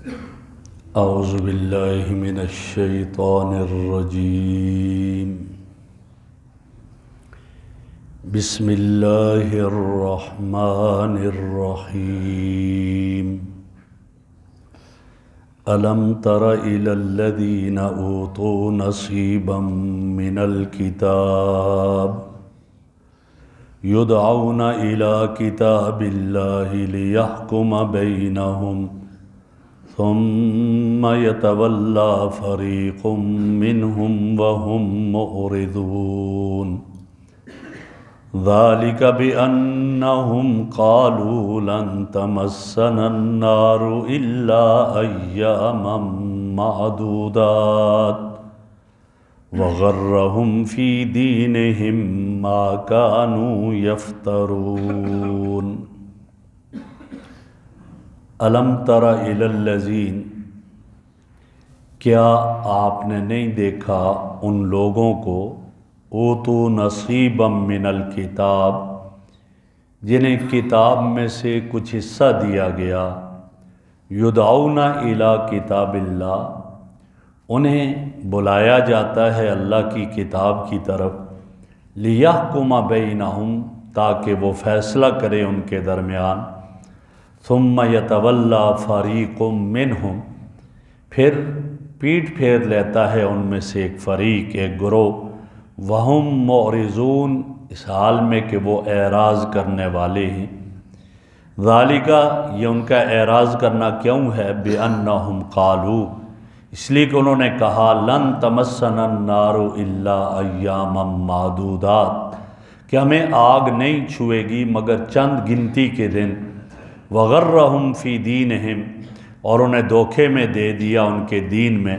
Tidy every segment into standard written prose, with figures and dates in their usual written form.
اعوذ باللہ من الشیطان الرجیم بسم اللہ الرحمن الرحیم الم تر الی الذین اوتوا نصیبا من الکتاب یدعون الی کتاب اللہ لیحکم بینہم ثم يتولى فريق منهم وهم معرضون ذلك بأنهم قالوا لن تمسنا النار إلا أياما معدودات وغرهم في دينهم ما كانوا يفترون الم تر الی الذین، کیا آپ نے نہیں دیکھا ان لوگوں کو اوتوا نصیبا من الکتاب، جنہیں کتاب میں سے کچھ حصہ دیا گیا، یدعون الی کتاب اللہ، انہیں بلایا جاتا ہے اللہ کی کتاب کی طرف، لیحکم بینہم، تاکہ وہ فیصلہ کرے ان کے درمیان، ثم یتولی فریق منہم، پھر پیٹھ پھیر لیتا ہے ان میں سے ایک فریق، ایک گروہ، وہم معرضون، اس حال میں کہ وہ اعراض کرنے والے ہیں۔ ذالک، یہ ان کا اعراض کرنا کیوں ہے؟ بأنہم قالوا، اس لیے کہ انہوں نے کہا لن تمسنا النار الا ایاما معدودات، کہ ہمیں آگ نہیں چھوئے گی مگر چند گنتی کے دن، وغرہم فی دینہم، اور انہیں دھوکے میں دے دیا ان کے دین میں،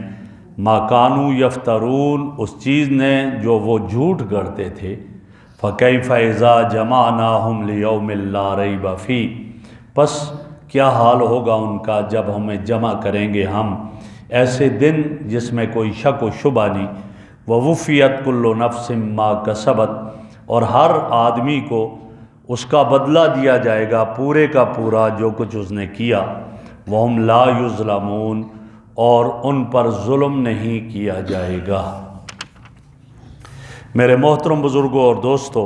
ما کانوا یفترون، اس چیز نے جو وہ جھوٹ گڑھتے تھے، فکیف اذا جمعناہم لیوم لا ریب فیہ، پس کیا حال ہوگا ان کا جب ہمیں جمع کریں گے ہم ایسے دن جس میں کوئی شک و شبہ نہیں، ووفیت کل نفس ما کسبت، اور ہر آدمی کو اس کا بدلہ دیا جائے گا پورے کا پورا جو کچھ اس نے کیا، وہم لا یظلمون، اور ان پر ظلم نہیں کیا جائے گا۔ میرے محترم بزرگوں اور دوستو،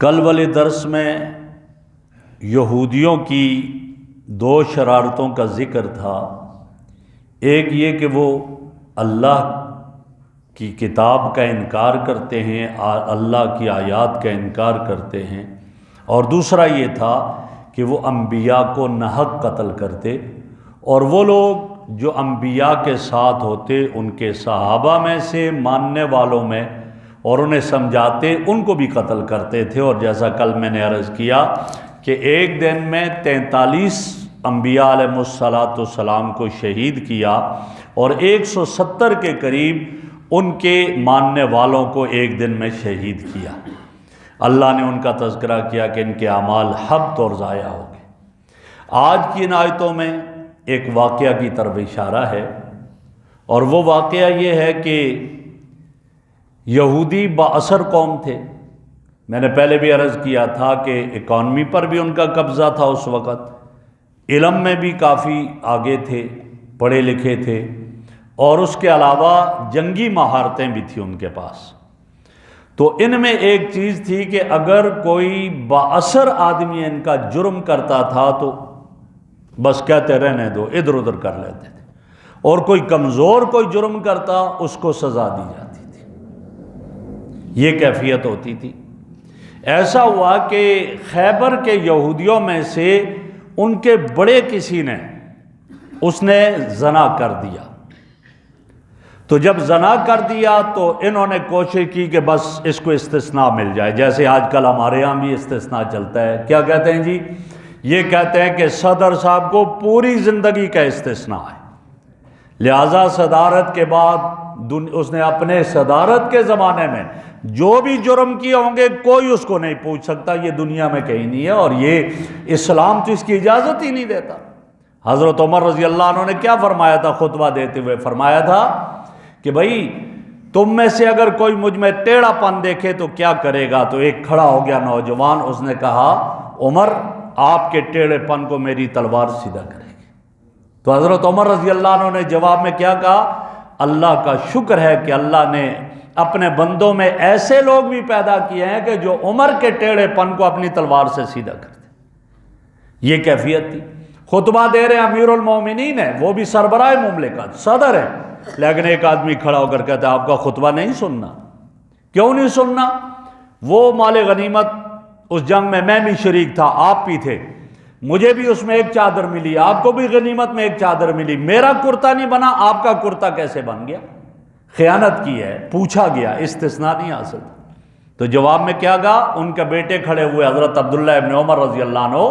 کل والے درس میں یہودیوں کی دو شرارتوں کا ذکر تھا، ایک یہ کہ وہ اللہ کی کتاب کا انکار کرتے ہیں، اللہ کی آیات کا انکار کرتے ہیں، اور دوسرا یہ تھا کہ وہ انبیاء کو ناحق قتل کرتے، اور وہ لوگ جو انبیاء کے ساتھ ہوتے ان کے صحابہ میں سے ماننے والوں میں اور انہیں سمجھاتے، ان کو بھی قتل کرتے تھے۔ اور جیسا کل میں نے عرض کیا کہ ایک دن میں 43 انبیاء علیہ السلام کو شہید کیا، اور 170 کے قریب ان کے ماننے والوں کو ایک دن میں شہید کیا۔ اللہ نے ان کا تذکرہ کیا کہ ان کے اعمال حبط اور ضائع ہو گئے۔ آج کی ان آیتوں میں ایک واقعہ کی طرف اشارہ ہے، اور وہ واقعہ یہ ہے کہ یہودی بااثر قوم تھے۔ میں نے پہلے بھی عرض کیا تھا کہ اکانومی پر بھی ان کا قبضہ تھا اس وقت، علم میں بھی کافی آگے تھے، پڑھے لکھے تھے، اور اس کے علاوہ جنگی مہارتیں بھی تھیں ان کے پاس۔ تو ان میں ایک چیز تھی کہ اگر کوئی بااثر آدمی ان کا جرم کرتا تھا تو بس کہتے رہنے دو، ادھر ادھر کر لیتے تھے، اور کوئی کمزور کوئی جرم کرتا اس کو سزا دی جاتی تھی، یہ کیفیت ہوتی تھی۔ ایسا ہوا کہ خیبر کے یہودیوں میں سے ان کے بڑے کسی نے، اس نے زنا کر دیا۔ تو جب زنا کر دیا تو انہوں نے کوشش کی کہ بس اس کو استثناء مل جائے، جیسے آج کل ہمارے ہاں بھی استثناء چلتا ہے۔ کیا کہتے ہیں جی؟ یہ کہتے ہیں کہ صدر صاحب کو پوری زندگی کا استثناء ہے، لہذا صدارت کے بعد اس نے اپنے صدارت کے زمانے میں جو بھی جرم کیے ہوں گے کوئی اس کو نہیں پوچھ سکتا، یہ دنیا میں کہیں نہیں ہے، اور یہ اسلام تو اس کی اجازت ہی نہیں دیتا۔ حضرت عمر رضی اللہ عنہ نے کیا فرمایا تھا خطبہ دیتے ہوئے؟ فرمایا تھا کہ بھائی تم میں سے اگر کوئی مجھ میں ٹیڑھا پن دیکھے تو کیا کرے گا؟ تو ایک کھڑا ہو گیا نوجوان، اس نے کہا عمر آپ کے ٹیڑھے پن کو میری تلوار سیدھا کرے گی۔ تو حضرت عمر رضی اللہ عنہ نے جواب میں کیا کہا؟ اللہ کا شکر ہے کہ اللہ نے اپنے بندوں میں ایسے لوگ بھی پیدا کیے ہیں کہ جو عمر کے ٹیڑھے پن کو اپنی تلوار سے سیدھا کرتے۔ یہ کیفیت تھی۔ خطبہ دے رہے امیر المومنین ہیں، وہ بھی سربراہ مملکت، صدر ہے، لیکن ایک آدمی کھڑا ہو کر کہتا ہے آپ کا خطبہ نہیں سننا۔ کیوں نہیں سننا؟ وہ مال غنیمت اس جنگ میں بھی شریک تھا، آپ بھی تھے، مجھے بھی اس میں ایک چادر ملی، آپ کو بھی غنیمت میں ایک چادر ملی، میرا کرتا نہیں بنا، آپ کا کرتا کیسے بن گیا؟ خیانت کی ہے، پوچھا گیا، استثناء نہیں حاصل۔ تو جواب میں کیا کہا؟ ان کے بیٹے کھڑے ہوئے حضرت عبداللہ ابن عمر رضی اللہ عنہ،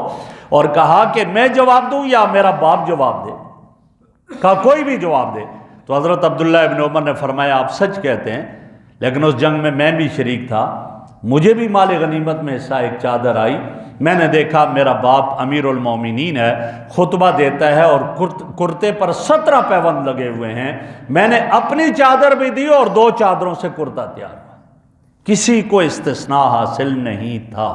اور کہا کہ میں جواب دوں یا میرا باپ جواب دے؟ کہا کوئی بھی جواب دے۔ تو حضرت عبداللہ ابن عمر نے فرمایا آپ سچ کہتے ہیں، لیکن اس جنگ میں بھی شریک تھا، مجھے بھی مال غنیمت میں حصہ ایک چادر آئی، میں نے دیکھا میرا باپ امیر المومنین ہے، خطبہ دیتا ہے اور کرتے پر 17 پیوند لگے ہوئے ہیں، میں نے اپنی چادر بھی دی اور 2 چادروں سے کرتا تیار ہوا، کسی کو استثناء حاصل نہیں تھا۔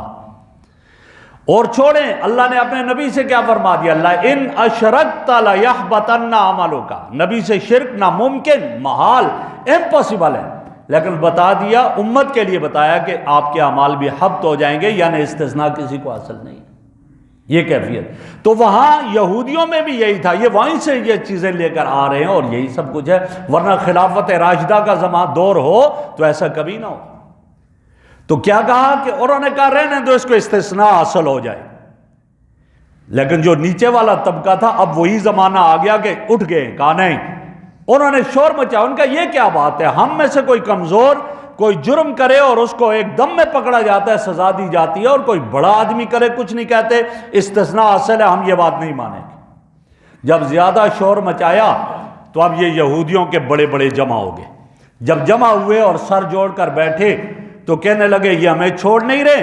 اور چھوڑیں، اللہ نے اپنے نبی سے کیا فرما دیا؟ اللہ ان اشرکت لیحبطن عملک، نبی سے شرک ناممکن، محال، امپاسبل ہے، لیکن بتا دیا، امت کے لیے بتایا کہ آپ کے اعمال بھی حبط ہو جائیں گے، یعنی استثناء کسی کو حاصل نہیں۔ یہ کیفیت تو وہاں یہودیوں میں بھی یہی تھا، یہ وہیں سے یہ چیزیں لے کر آ رہے ہیں اور یہی سب کچھ ہے، ورنہ خلافت راشدہ کا زمان دور ہو تو ایسا کبھی نہ ہو۔ تو کیا کہا کہ انہوں نے کہا رہنے دو، اس کو استثناء حاصل ہو جائے، لیکن جو نیچے والا طبقہ تھا اب وہی زمانہ آ گیا کہ اٹھ گئے، کہا نہیں، انہوں نے شور مچا، ان کا یہ کیا بات ہے، ہم میں سے کوئی کمزور کوئی جرم کرے اور اس کو ایک دم میں پکڑا جاتا ہے، سزا دی جاتی ہے، اور کوئی بڑا آدمی کرے کچھ نہیں کہتے، استثناء حاصل ہے، ہم یہ بات نہیں مانیں گے۔ جب زیادہ شور مچایا تو اب یہ یہودیوں کے بڑے بڑے جمع ہو گئے، جب جمع ہوئے اور سر جوڑ کر بیٹھے تو کہنے لگے یہ ہمیں چھوڑ نہیں رہے،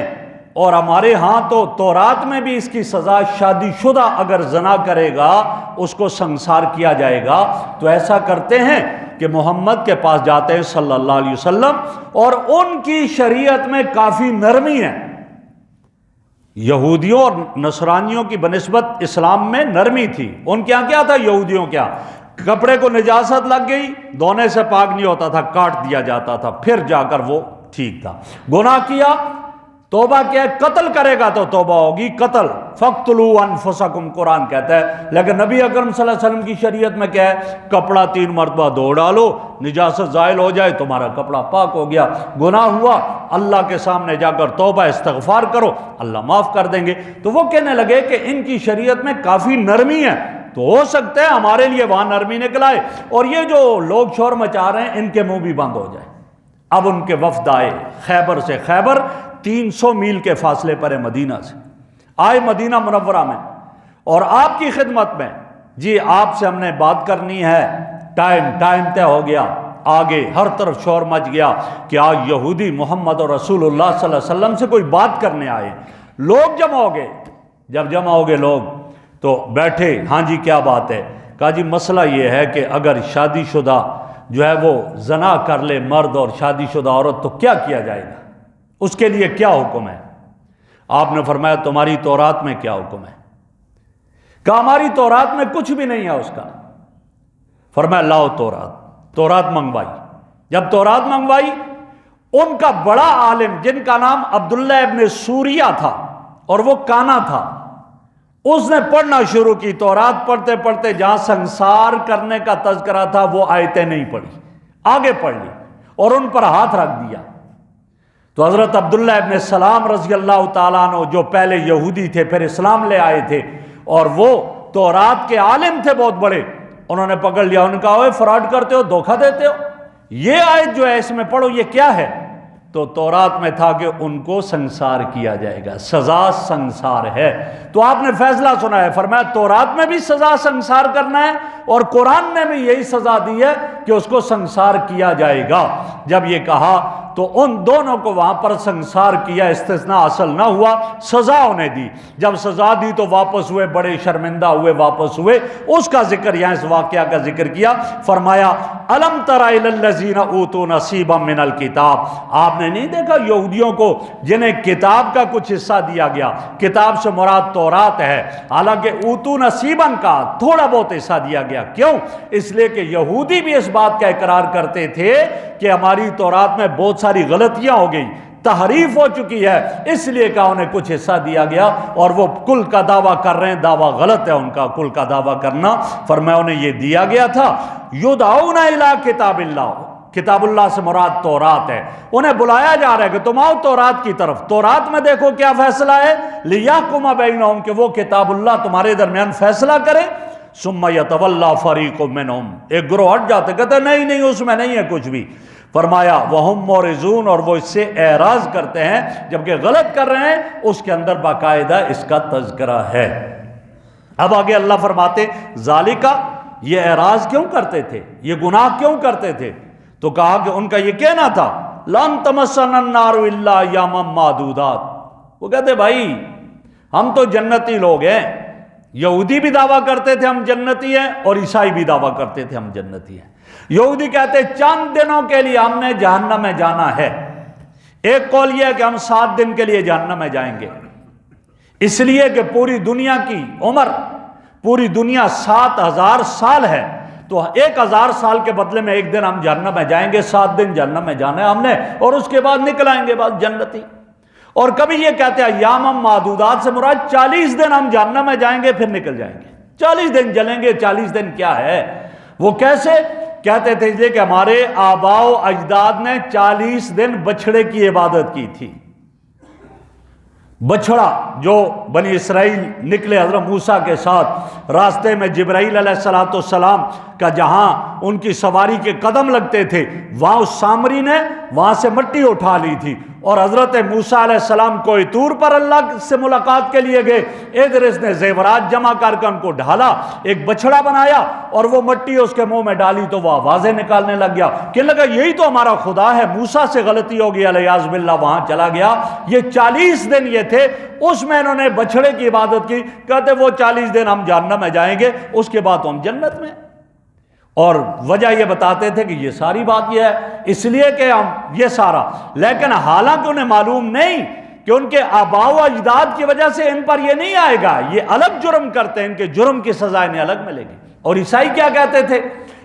اور ہمارے ہاں تو تورات میں بھی اس کی سزا شادی شدہ اگر زنا کرے گا اس کو سنسار کیا جائے گا، تو ایسا کرتے ہیں کہ محمد کے پاس جاتے ہیں صلی اللہ علیہ وسلم، اور ان کی شریعت میں کافی نرمی ہے، یہودیوں اور نصرانیوں کی بنسبت اسلام میں نرمی تھی۔ ان کے یہاں کیا تھا؟ یہودیوں کیا کپڑے کو نجاست لگ گئی، دھونے سے پاک نہیں ہوتا تھا، کاٹ دیا جاتا تھا، پھر جا کر وہ ٹھیک تھا۔ گناہ کیا، توبہ کیا ہے، قتل کرے گا تو توبہ ہوگی، قتل فَاقْتُلُوا أَنفُسَكُمْ قرآن کہتا ہے، لیکن نبی اکرم صلی اللہ علیہ وسلم کی شریعت میں کیا ہے؟ کپڑا 3 مرتبہ دھو ڈالو، نجاست زائل ہو جائے، تمہارا کپڑا پاک ہو گیا، گناہ ہوا اللہ کے سامنے جا کر توبہ استغفار کرو، اللہ معاف کر دیں گے۔ تو وہ کہنے لگے کہ ان کی شریعت میں کافی نرمی ہے، تو ہو سکتا ہے ہمارے لیے وہاں نرمی نکل آئے، اور یہ جو لوگ شور مچا رہے ہیں ان کے منہ بھی بند ہو جائے۔ اب ان کے وفد آئے خیبر سے، خیبر 300 میل کے فاصلے پر ہے مدینہ سے، آئے مدینہ منورہ میں اور آپ کی خدمت میں، جی آپ سے ہم نے بات کرنی ہے، ٹائم طے ہو گیا، آگے ہر طرف شور مچ گیا کہ آج یہودی محمد اور رسول اللہ صلی اللہ علیہ وسلم سے کوئی بات کرنے آئے۔ لوگ جمع ہو گئے، جب جمع ہو گئے لوگ تو بیٹھے، ہاں جی کیا بات ہے؟ کہا جی مسئلہ یہ ہے کہ اگر شادی شدہ جو ہے وہ زنا کر لے مرد اور شادی شدہ عورت تو کیا کیا جائے گا، اس کے لیے کیا حکم ہے؟ آپ نے فرمایا تمہاری تورات میں کیا حکم ہے؟ کہا ہماری تورات میں کچھ بھی نہیں ہے اس کا۔ فرمایا لاؤ تورات منگوائی۔ جب تورات منگوائی، ان کا بڑا عالم جن کا نام عبداللہ ابن سوریہ تھا اور وہ کانا تھا، اس نے پڑھنا شروع کی، تورات پڑھتے پڑھتے جہاں سنسار کرنے کا تذکرہ تھا وہ آیتیں نہیں پڑھی، آگے پڑھ لی اور ان پر ہاتھ رکھ دیا۔ تو حضرت عبداللہ ابن سلام رضی اللہ تعالیٰ عنہ جو پہلے یہودی تھے پھر اسلام لے آئے تھے اور وہ تورات کے عالم تھے بہت بڑے، انہوں نے پکڑ لیا، ان کا اوے فراڈ کرتے ہو، دھوکہ دیتے ہو، یہ آیت جو ہے اس میں پڑھو، یہ کیا ہے؟ تو تورات میں تھا کہ ان کو سنسار کیا جائے گا، سزا سنسار ہے۔ تو آپ نے فیصلہ سنا ہے، فرمایا تورات میں بھی سزا سنسار کرنا ہے اور قرآن نے بھی یہی سزا دی ہے کہ اس کو سنسار کیا جائے گا۔ جب یہ کہا تو ان دونوں کو وہاں پر سنسار کیا، استثناء حاصل نہ ہوا، سزا انہیں دی۔ جب سزا دی تو واپس ہوئے، بڑے شرمندہ ہوئے، واپس ہوئے۔ اس کا ذکر یہاں اس واقعہ کا ذکر کیا، فرمایا الم تر الی الذین اوتوا نصیبا من الکتاب، آپ نے نہیں دیکھا یہودیوں کو جنہیں کتاب کا کچھ حصہ دیا گیا؟ کتاب سے مراد تورات ہے، حالانکہ اوتوا نصیبا کا تھوڑا بہت حصہ دیا گیا۔ کیوں؟ اس لیے کہ یہودی بھی اس بات کا اقرار کرتے تھے کہ ہماری تورات میں بہت ساری غلطیاں ہو گئی، تحریف ہو چکی ہے، اس لیے کہ انہیں کچھ حصہ دیا گیا، اور وہ کل کا دعویٰ کر رہے ہیں، دعویٰ غلط ہے ان کا کل کا دعویٰ کرنا۔ فرمایا انہیں یہ دیا گیا تھا، یدعون الی کتاب اللہ، کتاب اللہ سے مراد تورات ہے، انہیں بلایا جا رہا ہے کہ تم آؤ تورات کی طرف، تورات میں دیکھو کیا فیصلہ ہے، لیحکم بینہم، کہ وہ کتاب اللہ تمہارے درمیان فیصلہ کرے۔ ثم یتولی فریق منہم، ایک گروہ ہٹ جاتے، کہتے نہیں نہیں اس میں نہیں ہے کچھ بھی۔ فرمایا وہم معرضون، اور وہ اس سے اعراض کرتے ہیں، جبکہ غلط کر رہے ہیں، اس کے اندر باقاعدہ اس کا تذکرہ ہے۔ اب آگے اللہ فرماتے ذالکا، یہ اعراض کیوں کرتے تھے، یہ گناہ کیوں کرتے تھے؟ تو کہا کہ ان کا یہ کہنا تھا لن تمسنا النار الا ایاما معدودات، وہ کہتے بھائی ہم تو جنتی لوگ ہیں، یہودی بھی دعویٰ کرتے تھے ہم جنتی ہیں، اور عیسائی بھی دعویٰ کرتے تھے ہم جنتی ہیں۔ یہودی کہتے چند دنوں کے لیے ہم نے جہنم میں جانا ہے، ایک قول یہ ہے کہ ہم 7 دن کے لیے جہنم میں جائیں گے، اس لیے کہ پوری دنیا کی عمر، پوری دنیا 7000 سال ہے، تو 1000 سال کے بدلے میں ایک دن ہم جہنم میں جائیں گے، 7 دن جہنم میں جانا ہے ہم نے، اور اس کے بعد نکل آئیں گے بعد جنتی۔ اور کبھی یہ کہتے ہیں ایام معدودات سے مراد 40 دن ہم جہنم میں جائیں گے پھر نکل جائیں گے، 40 دن جلیں گے۔ 40 دن کیا ہے، وہ کیسے کہتے تھے؟ اس لیے کہ ہمارے آباء و اجداد نے 40 دن بچھڑے کی عبادت کی تھی۔ بچھڑا جو بنی اسرائیل نکلے حضرت موسیٰ کے ساتھ، راستے میں جبرائیل علیہ السلام کا جہاں ان کی سواری کے قدم لگتے تھے، وہاں اس سامری نے وہاں سے مٹی اٹھا لی تھی، اور حضرت موسیٰ علیہ السلام کوئی طور پر اللہ سے ملاقات کے لیے گئے، ادرس نے زیورات جمع کر کے ان کو ڈھالا، ایک بچھڑا بنایا، اور وہ مٹی اس کے منہ میں ڈالی تو وہ آوازیں نکالنے لگ گیا، کہنے لگا یہی تو ہمارا خدا ہے، موسیٰ سے غلطی ہو گئی، علیاذ باللہ وہاں چلا گیا۔ یہ 40 دن یہ تھے، اس میں انہوں نے بچھڑے کی عبادت کی، کہتے وہ 40 دن ہم جہنم میں جائیں گے، اس کے بعد ہم جنت میں۔ اور وجہ یہ بتاتے تھے کہ یہ ساری بات یہ ہے اس لیے کہ ہم یہ سارا، لیکن حالانکہ انہیں معلوم نہیں کہ ان کے آباء و اجداد کی وجہ سے ان پر یہ نہیں آئے گا، یہ الگ جرم کرتے ہیں، ان کے جرم کی سزا انہیں الگ ملے گی۔ اور عیسائی کیا کہتے تھے؟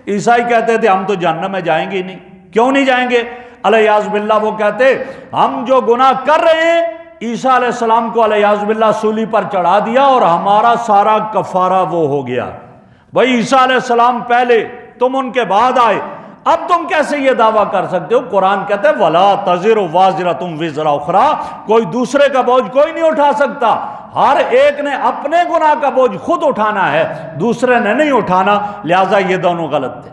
عیسائی کہتے تھے ہم تو جہنم میں جائیں گے ہی نہیں۔ کیوں نہیں جائیں گے؟ علیہ باللہ وہ کہتے ہم جو گناہ کر رہے ہیں، عیسیٰ علیہ السلام کو علیہ باللہ سولی پر چڑھا دیا اور ہمارا سارا کفارہ وہ ہو گیا۔ بھائی عیسیٰ علیہ السلام پہلے، تم ان کے بعد آئے، اب تم کیسے یہ دعویٰ کر سکتے ہو؟ قرآن کہتا ہے وَلَا تَزِرُ وَازِرَةٌ وِزْرَ أُخْرَىٰ، کوئی دوسرے کا بوجھ کوئی نہیں اٹھا سکتا، ہر ایک نے اپنے گناہ کا بوجھ خود اٹھانا ہے، دوسرے نے نہیں اٹھانا، لہٰذا یہ دونوں غلط تھے،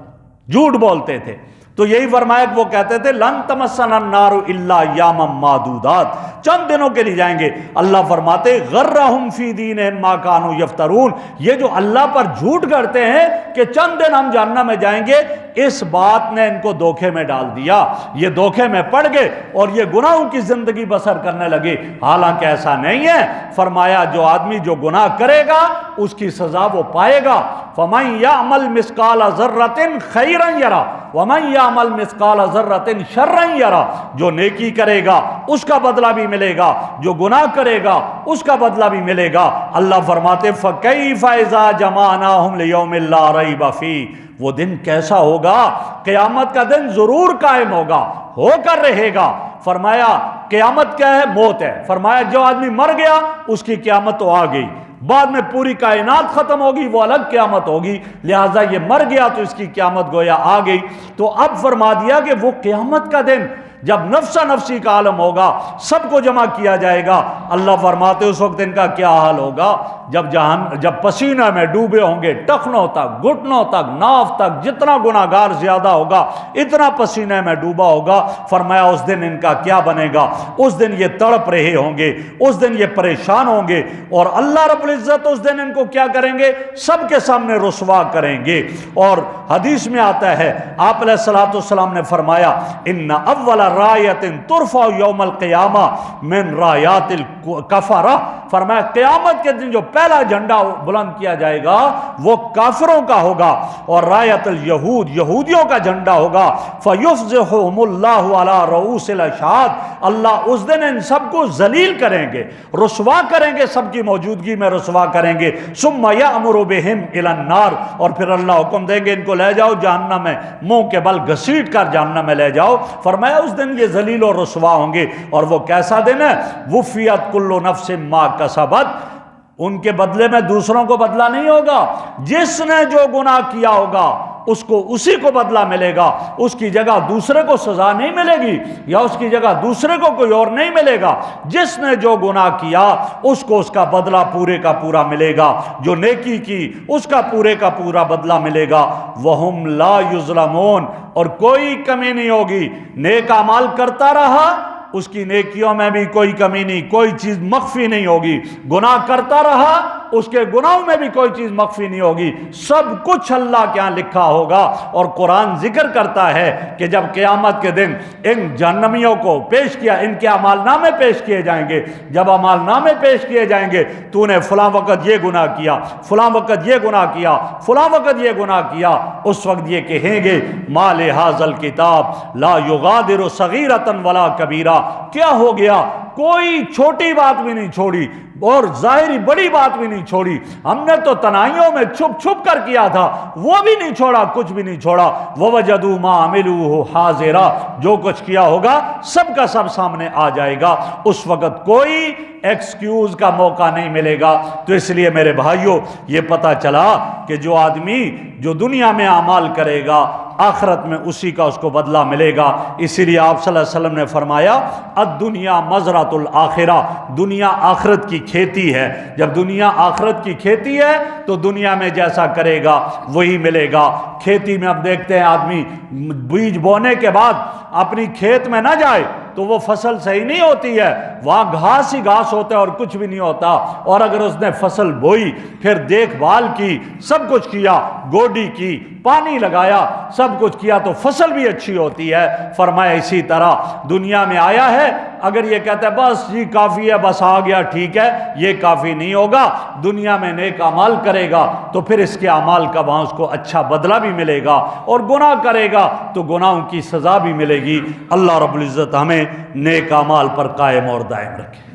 جھوٹ بولتے تھے۔ تو یہی فرمایا کہ وہ کہتے تھے لن تمسنا النار الا ایاما معدودات، چند دنوں کے لیے جائیں گے۔ اللہ فرماتے غرہم فی دینہم ما کانوا یفترون، یہ جو اللہ پر جھوٹ کرتے ہیں کہ چند دن ہم جہنم میں جائیں گے، اس بات نے ان کو دھوکے میں ڈال دیا، یہ دھوکے میں پڑ گئے اور یہ گناہوں کی زندگی بسر کرنے لگے، حالانکہ ایسا نہیں ہے۔ فرمایا جو آدمی جو گناہ کرے گا اس کی سزا وہ پائے گا۔ فَمَن يَعْمَلْ مِثْقَالَ ذَرَّةٍ خَيْرًا يَرَهُ وَمَن يَعْمَلْ مِثْقَالَ ذَرَّةٍ شَرًّا يَرَهُ، جو نیکی کرے گا اس کا بدلہ بھی ملے گا، جو گناہ کرے گا اس کا بدلہ بھی ملے گا۔ اللہ فرماتے فَكَيْفَ إِذَا جَمَعْنَاهُمْ لِيَوْمٍ لَا رَيْبَ فِيهِ، وہ دن کیسا ہوگا؟ قیامت کا دن ضرور قائم ہوگا، ہو کر رہے گا۔ فرمایا قیامت کیا ہے؟ موت ہے۔ فرمایا جو آدمی مر گیا اس کی قیامت تو آ گئی، بعد میں پوری کائنات ختم ہوگی، وہ الگ قیامت ہوگی، لہٰذا یہ مر گیا تو اس کی قیامت گویا آ گئی۔ تو اب فرما دیا کہ وہ قیامت کا دن جب نفسا نفسی کا عالم ہوگا، سب کو جمع کیا جائے گا، اللہ فرماتے اس وقت ان کا کیا حال ہوگا؟ جب پسینہ میں ڈوبے ہوں گے، ٹخنوں تک، گھٹنوں تک، ناف تک، جتنا گناہگار زیادہ ہوگا اتنا پسینے میں ڈوبا ہوگا۔ فرمایا اس دن ان کا کیا بنے گا؟ اس دن یہ تڑپ رہے ہوں گے، اس دن یہ پریشان ہوں گے، اور اللہ رب العزت اس دن ان کو کیا کریں گے؟ سب کے سامنے رسوا کریں گے۔ اور حدیث میں آتا ہے آپ علیہ الصلوۃ والسلام نے فرمایا ان اول رایۃ ترفع یوم القیامہ من رایات الکفرہ، فرمایا قیامت کے دن جو پہلا جھنڈا بلند کیا جائے گا وہ کافروں کا ہوگا، اور رایۃ الیہود، یہودیوں کا جھنڈا ہوگا، فیفضحهم اللہ علی رؤوس الاشہاد، اللہ اس دن ان سب کو ذلیل کریں گے، رسوا کریں گے، سب کی موجودگی میں رسوا کریں گے، ثم یأمر بہم الی النار، اور پھر اللہ حکم دیں گے ان کو لے جاؤ جہنم میں، منہ کے بل گھسیٹ کر جہنم میں لے جاؤ۔ فرمایا اس دن یہ ذلیل و رسوا ہوں گے، اور وہ کیسا دن ہے؟ وفیت کل نفس ما کسبت، ان کے بدلے میں دوسروں کو بدلہ نہیں ہوگا، جس نے جو گناہ کیا ہوگا اس کو اسی کو بدلہ ملے گا، اس کی جگہ دوسرے کو سزا نہیں ملے گی، یا اس کی جگہ دوسرے کو کوئی اور نہیں ملے گا، جس نے جو گناہ کیا اس کو اس کا بدلہ پورے کا پورا ملے گا، جو نیکی کی اس کا پورے کا پورا بدلہ ملے گا، وہم لا یظلمون، اور کوئی کمی نہیں ہوگی، نیک اعمال کرتا رہا اس کی نیکیوں میں بھی کوئی کمی نہیں، کوئی چیز مخفی نہیں ہوگی، گناہ کرتا رہا اس کے گناہوں میں بھی کوئی چیز مخفی نہیں ہوگی، سب کچھ اللہ کے ہاں لکھا ہوگا۔ اور قرآن ذکر کرتا ہے کہ جب قیامت کے دن ان جہنمیوں کو پیش کیا، ان کے اعمال نامے پیش کیے جائیں گے، جب اعمال نامے پیش کیے جائیں گے، تو نے فلاں وقت یہ گناہ کیا، فلاں وقت یہ گناہ کیا، فلاں وقت یہ گناہ کیا، اس وقت یہ کہیں گے ما لہذا الکتاب لا یغادر صغیرۃ ولا کبیرہ، کیا ہو گیا؟ کوئی چھوٹی بات بھی نہیں چھوڑی اور ظاہری بڑی بات بھی نہیں چھوڑی، ہم نے تو تنہائیوں میں چھپ چھپ کر کیا تھا، وہ بھی نہیں چھوڑا، کچھ بھی نہیں چھوڑا۔ وَوَجَدُوا مَا عَمِلُوا حَاضِرًا، جو کچھ کیا ہوگا سب کا سب سامنے آ جائے گا، اس وقت کوئی ایکسکیوز کا موقع نہیں ملے گا۔ تو اس لیے میرے بھائیوں یہ پتہ چلا کہ جو آدمی جو دنیا میں اعمال کرے گا آخرت میں اسی کا اس کو بدلہ ملے گا۔ اسی لیے آپ صلی اللہ علیہ وسلم نے فرمایا الدنیا مزرعۃ الآخرہ، دنیا آخرت کی کھیتی ہے، جب دنیا آخرت کی کھیتی ہے تو دنیا میں جیسا کرے گا وہی ملے گا۔ کھیتی میں اب دیکھتے ہیں آدمی بیج بونے کے بعد اپنی کھیت میں نہ جائے تو وہ فصل صحیح نہیں ہوتی ہے، وہاں گھاس ہی گھاس ہوتا ہے اور کچھ بھی نہیں ہوتا، اور اگر اس نے فصل بوئی پھر دیکھ بھال کی، سب کچھ کیا، گوڈی کی، پانی لگایا، سب کچھ کیا تو فصل بھی اچھی ہوتی ہے۔ فرمایا اسی طرح دنیا میں آیا ہے، اگر یہ کہتا ہے بس جی کافی ہے، بس آ گیا ٹھیک ہے، یہ کافی نہیں ہوگا، دنیا میں نیک اعمال کرے گا تو پھر اس کے اعمال کا وہاں اس کو اچھا بدلہ بھی ملے گا، اور گناہ کرے گا تو گناہوں کی سزا بھی ملے گی۔ اللہ رب العزت ہمیں نیک اعمال پر قائم اور دائم رکھے۔